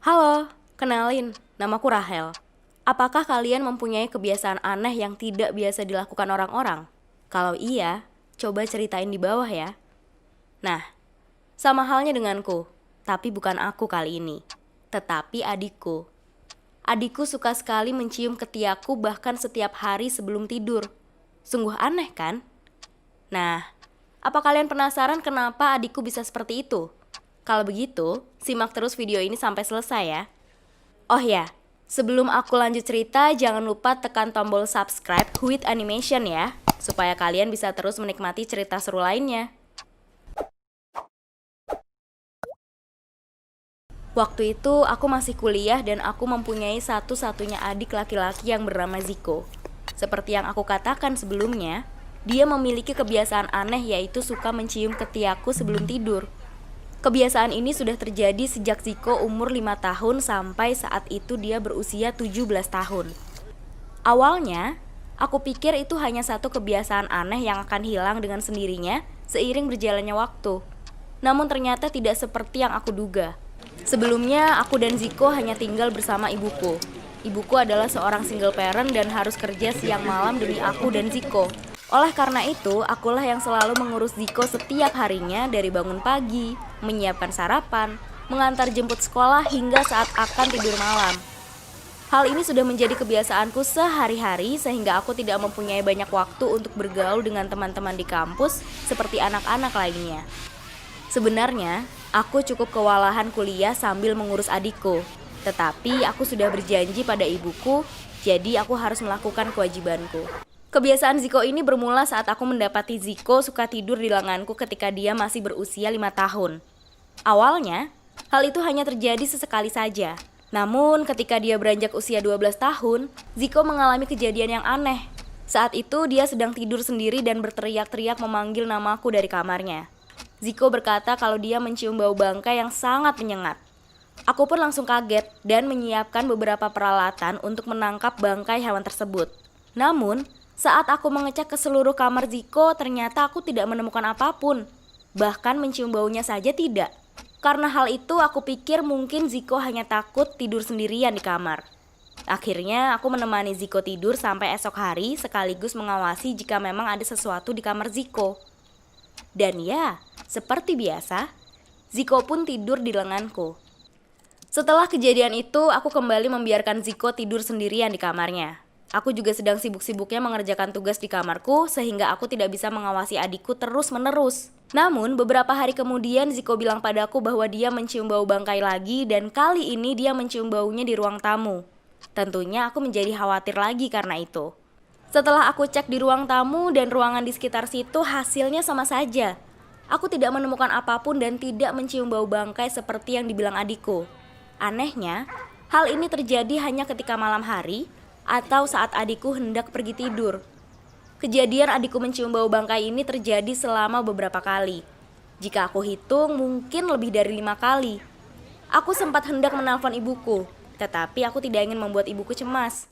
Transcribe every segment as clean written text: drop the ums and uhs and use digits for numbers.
Halo, kenalin, namaku Rahel. Apakah kalian mempunyai kebiasaan aneh yang tidak biasa dilakukan orang-orang? Kalau iya, coba ceritain di bawah ya. Nah, sama halnya denganku, tapi bukan aku kali ini, tetapi adikku. Adikku suka sekali mencium ketiakku bahkan setiap hari sebelum tidur. Sungguh aneh kan? Nah, apa kalian penasaran kenapa adikku bisa seperti itu? Kalau begitu, simak terus video ini sampai selesai ya. Oh ya, sebelum aku lanjut cerita, jangan lupa tekan tombol subscribe with animation ya, supaya kalian bisa terus menikmati cerita seru lainnya. Waktu itu aku masih kuliah dan aku mempunyai satu-satunya adik laki-laki yang bernama Ziko. Seperti yang aku katakan sebelumnya, dia memiliki kebiasaan aneh yaitu suka mencium ketiakku sebelum tidur. Kebiasaan ini sudah terjadi sejak Ziko umur 5 tahun sampai saat itu dia berusia 17 tahun. Awalnya, aku pikir itu hanya satu kebiasaan aneh yang akan hilang dengan sendirinya seiring berjalannya waktu. Namun ternyata tidak seperti yang aku duga. Sebelumnya, aku dan Ziko hanya tinggal bersama ibuku. Ibuku adalah seorang single parent dan harus kerja siang malam demi aku dan Ziko. Oleh karena itu, akulah yang selalu mengurus Ziko setiap harinya dari bangun pagi, menyiapkan sarapan, mengantar jemput sekolah hingga saat akan tidur malam. Hal ini sudah menjadi kebiasaanku sehari-hari sehingga aku tidak mempunyai banyak waktu untuk bergaul dengan teman-teman di kampus seperti anak-anak lainnya. Sebenarnya, aku cukup kewalahan kuliah sambil mengurus adikku. Tetapi aku sudah berjanji pada ibuku, jadi aku harus melakukan kewajibanku. Kebiasaan Ziko ini bermula saat aku mendapati Ziko suka tidur di lenganku ketika dia masih berusia 5 tahun. Awalnya, hal itu hanya terjadi sesekali saja. Namun ketika dia beranjak usia 12 tahun, Ziko mengalami kejadian yang aneh. Saat itu dia sedang tidur sendiri dan berteriak-teriak memanggil namaku dari kamarnya. Ziko berkata kalau dia mencium bau bangkai yang sangat menyengat. Aku pun langsung kaget dan menyiapkan beberapa peralatan untuk menangkap bangkai hewan tersebut. Namun, saat aku mengecek ke seluruh kamar Ziko, ternyata aku tidak menemukan apapun. Bahkan mencium baunya saja tidak. Karena hal itu aku pikir mungkin Ziko hanya takut tidur sendirian di kamar. Akhirnya aku menemani Ziko tidur sampai esok hari sekaligus mengawasi jika memang ada sesuatu di kamar Ziko. Dan ya, seperti biasa, Ziko pun tidur di lenganku. Setelah kejadian itu, aku kembali membiarkan Ziko tidur sendirian di kamarnya. Aku juga sedang sibuk-sibuknya mengerjakan tugas di kamarku sehingga aku tidak bisa mengawasi adikku terus-menerus. Namun beberapa hari kemudian Ziko bilang padaku bahwa dia mencium bau bangkai lagi dan kali ini dia mencium baunya di ruang tamu. Tentunya aku menjadi khawatir lagi karena itu. Setelah aku cek di ruang tamu dan ruangan di sekitar situ, hasilnya sama saja. Aku tidak menemukan apapun dan tidak mencium bau bangkai seperti yang dibilang adikku. Anehnya, hal ini terjadi hanya ketika malam hari atau saat adikku hendak pergi tidur. Kejadian adikku mencium bau bangkai ini terjadi selama beberapa kali. Jika aku hitung, mungkin lebih dari 5 kali. Aku sempat hendak menelpon ibuku, tetapi aku tidak ingin membuat ibuku cemas.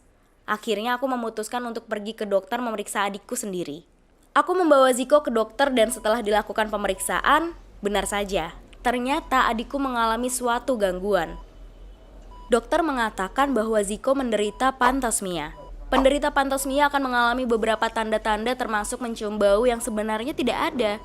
Akhirnya aku memutuskan untuk pergi ke dokter memeriksa adikku sendiri. Aku membawa Ziko ke dokter dan setelah dilakukan pemeriksaan, benar saja, ternyata adikku mengalami suatu gangguan. Dokter mengatakan bahwa Ziko menderita pantosmia. Penderita pantosmia akan mengalami beberapa tanda-tanda termasuk mencium bau yang sebenarnya tidak ada.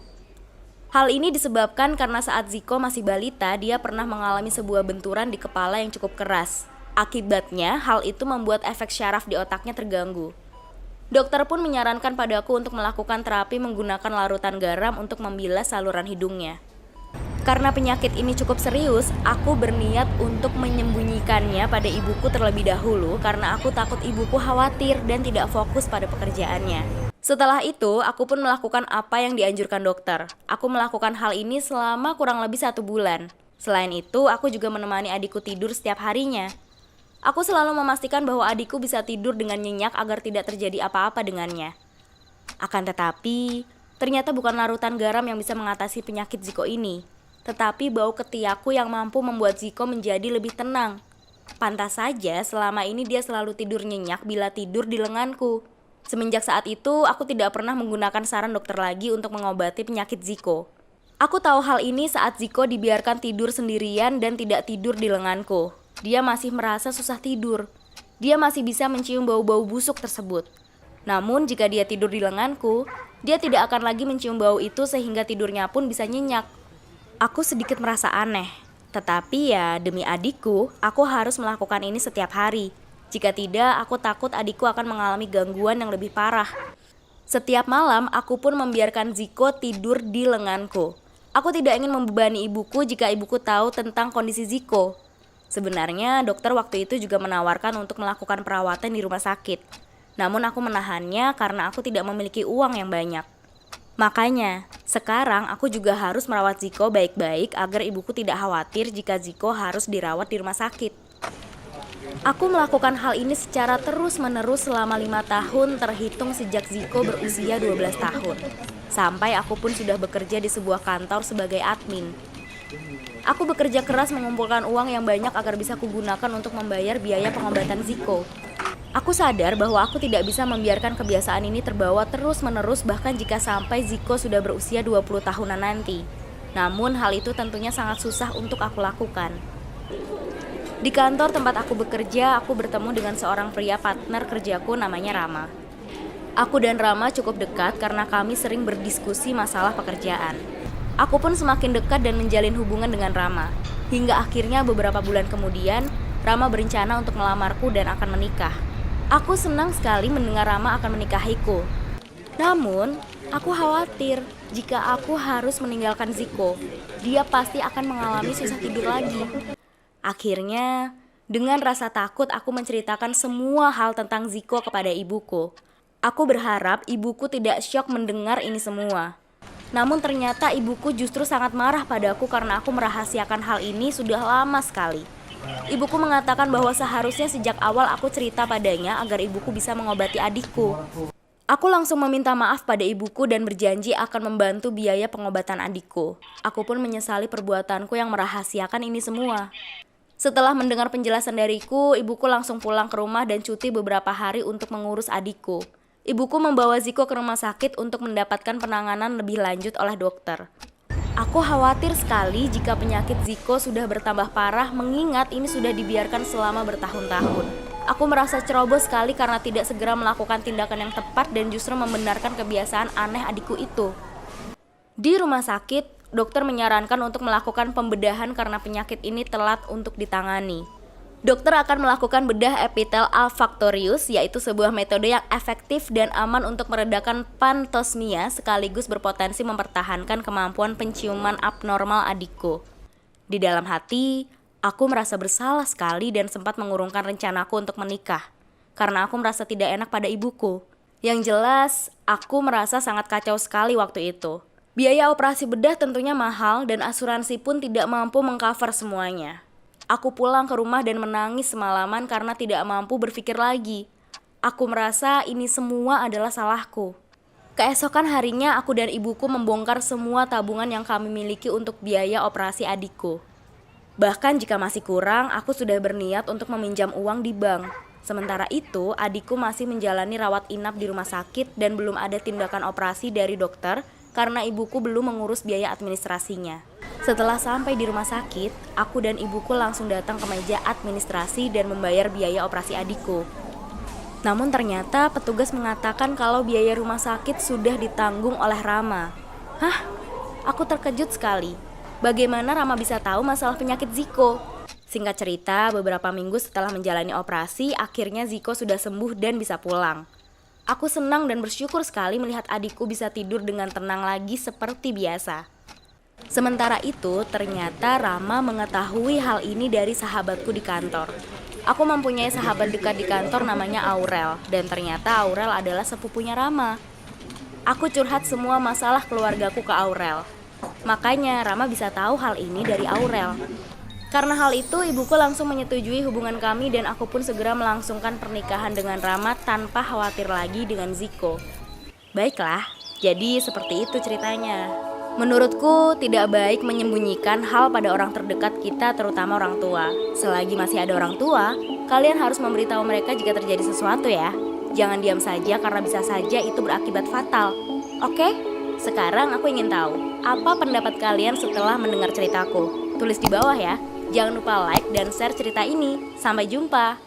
Hal ini disebabkan karena saat Ziko masih balita, dia pernah mengalami sebuah benturan di kepala yang cukup keras. Akibatnya, hal itu membuat efek syaraf di otaknya terganggu. Dokter pun menyarankan padaku untuk melakukan terapi menggunakan larutan garam untuk membilas saluran hidungnya. Karena penyakit ini cukup serius, aku berniat untuk menyembunyikannya pada ibuku terlebih dahulu karena aku takut ibuku khawatir dan tidak fokus pada pekerjaannya. Setelah itu, aku pun melakukan apa yang dianjurkan dokter. Aku melakukan hal ini selama kurang lebih 1 bulan. Selain itu, aku juga menemani adikku tidur setiap harinya. Aku selalu memastikan bahwa adikku bisa tidur dengan nyenyak agar tidak terjadi apa-apa dengannya. Akan tetapi, ternyata bukan larutan garam yang bisa mengatasi penyakit Ziko ini, tetapi bau ketiakku yang mampu membuat Ziko menjadi lebih tenang. Pantas saja selama ini dia selalu tidur nyenyak bila tidur di lenganku. Semenjak saat itu, aku tidak pernah menggunakan saran dokter lagi untuk mengobati penyakit Ziko. Aku tahu hal ini saat Ziko dibiarkan tidur sendirian dan tidak tidur di lenganku. dia masih merasa susah tidur. Dia masih bisa mencium bau-bau busuk tersebut. Namun jika dia tidur di lenganku, dia tidak akan lagi mencium bau itu sehingga tidurnya pun bisa nyenyak. Aku sedikit merasa aneh. Tetapi ya demi adikku, aku harus melakukan ini setiap hari. Jika tidak, aku takut adikku akan mengalami gangguan yang lebih parah. Setiap malam, aku pun membiarkan Ziko tidur di lenganku. Aku tidak ingin membebani ibuku jika ibuku tahu tentang kondisi Ziko. Sebenarnya, dokter waktu itu juga menawarkan untuk melakukan perawatan di rumah sakit. Namun aku menahannya karena aku tidak memiliki uang yang banyak. Makanya, sekarang aku juga harus merawat Ziko baik-baik agar ibuku tidak khawatir jika Ziko harus dirawat di rumah sakit. Aku melakukan hal ini secara terus-menerus selama 5 tahun terhitung sejak Ziko berusia 12 tahun. Sampai aku pun sudah bekerja di sebuah kantor sebagai admin. Aku bekerja keras mengumpulkan uang yang banyak agar bisa kugunakan untuk membayar biaya pengobatan Ziko. Aku sadar bahwa aku tidak bisa membiarkan kebiasaan ini terbawa terus-menerus bahkan jika sampai Ziko sudah berusia 20 tahunan nanti. Namun hal itu tentunya sangat susah untuk aku lakukan. Di kantor tempat aku bekerja, aku bertemu dengan seorang pria partner kerjaku namanya Rama. Aku dan Rama cukup dekat karena kami sering berdiskusi masalah pekerjaan. Aku pun semakin dekat dan menjalin hubungan dengan Rama. Hingga akhirnya beberapa bulan kemudian, Rama berencana untuk melamarku dan akan menikah. Aku senang sekali mendengar Rama akan menikahiku. Namun, aku khawatir jika aku harus meninggalkan Ziko. Dia pasti akan mengalami susah tidur lagi. Akhirnya, dengan rasa takut aku menceritakan semua hal tentang Ziko kepada ibuku. Aku berharap ibuku tidak syok mendengar ini semua. Namun ternyata ibuku justru sangat marah padaku karena aku merahasiakan hal ini sudah lama sekali. Ibuku mengatakan bahwa seharusnya sejak awal aku cerita padanya agar ibuku bisa mengobati adikku. Aku langsung meminta maaf pada ibuku dan berjanji akan membantu biaya pengobatan adikku. Aku pun menyesali perbuatanku yang merahasiakan ini semua. Setelah mendengar penjelasan dariku, ibuku langsung pulang ke rumah dan cuti beberapa hari untuk mengurus adikku. Ibuku membawa Ziko ke rumah sakit untuk mendapatkan penanganan lebih lanjut oleh dokter. Aku khawatir sekali jika penyakit Ziko sudah bertambah parah mengingat ini sudah dibiarkan selama bertahun-tahun. Aku merasa ceroboh sekali karena tidak segera melakukan tindakan yang tepat dan justru membenarkan kebiasaan aneh adikku itu. Di rumah sakit, dokter menyarankan untuk melakukan pembedahan karena penyakit ini telat untuk ditangani. Dokter akan melakukan bedah epitel olfaktorius, yaitu sebuah metode yang efektif dan aman untuk meredakan pantosmia sekaligus berpotensi mempertahankan kemampuan penciuman abnormal adikku. Di dalam hati, aku merasa bersalah sekali dan sempat mengurungkan rencanaku untuk menikah, karena aku merasa tidak enak pada ibuku. Yang jelas, aku merasa sangat kacau sekali waktu itu. Biaya operasi bedah tentunya mahal dan asuransi pun tidak mampu mengcover semuanya. Aku pulang ke rumah dan menangis semalaman karena tidak mampu berpikir lagi. Aku merasa ini semua adalah salahku. Keesokan harinya aku dan ibuku membongkar semua tabungan yang kami miliki untuk biaya operasi adikku. Bahkan jika masih kurang, aku sudah berniat untuk meminjam uang di bank. Sementara itu, adikku masih menjalani rawat inap di rumah sakit dan belum ada tindakan operasi dari dokter karena ibuku belum mengurus biaya administrasinya. Setelah sampai di rumah sakit, aku dan ibuku langsung datang ke meja administrasi dan membayar biaya operasi adikku. Namun ternyata petugas mengatakan kalau biaya rumah sakit sudah ditanggung oleh Rama. Hah? Aku terkejut sekali. Bagaimana Rama bisa tahu masalah penyakit Ziko? Singkat cerita, beberapa minggu setelah menjalani operasi, akhirnya Ziko sudah sembuh dan bisa pulang. Aku senang dan bersyukur sekali melihat adikku bisa tidur dengan tenang lagi seperti biasa. Sementara itu, ternyata Rama mengetahui hal ini dari sahabatku di kantor. Aku mempunyai sahabat dekat di kantor namanya Aurel, dan ternyata Aurel adalah sepupunya Rama. Aku curhat semua masalah keluargaku ke Aurel. Makanya Rama bisa tahu hal ini dari Aurel. Karena hal itu, ibuku langsung menyetujui hubungan kami dan aku pun segera melangsungkan pernikahan dengan Rama tanpa khawatir lagi dengan Ziko. Baiklah, jadi seperti itu ceritanya. Menurutku, tidak baik menyembunyikan hal pada orang terdekat kita, terutama orang tua. Selagi masih ada orang tua, kalian harus memberitahu mereka jika terjadi sesuatu ya. Jangan diam saja karena bisa saja itu berakibat fatal. Oke? Sekarang aku ingin tahu, apa pendapat kalian setelah mendengar ceritaku? Tulis di bawah ya. Jangan lupa like dan share cerita ini. Sampai jumpa.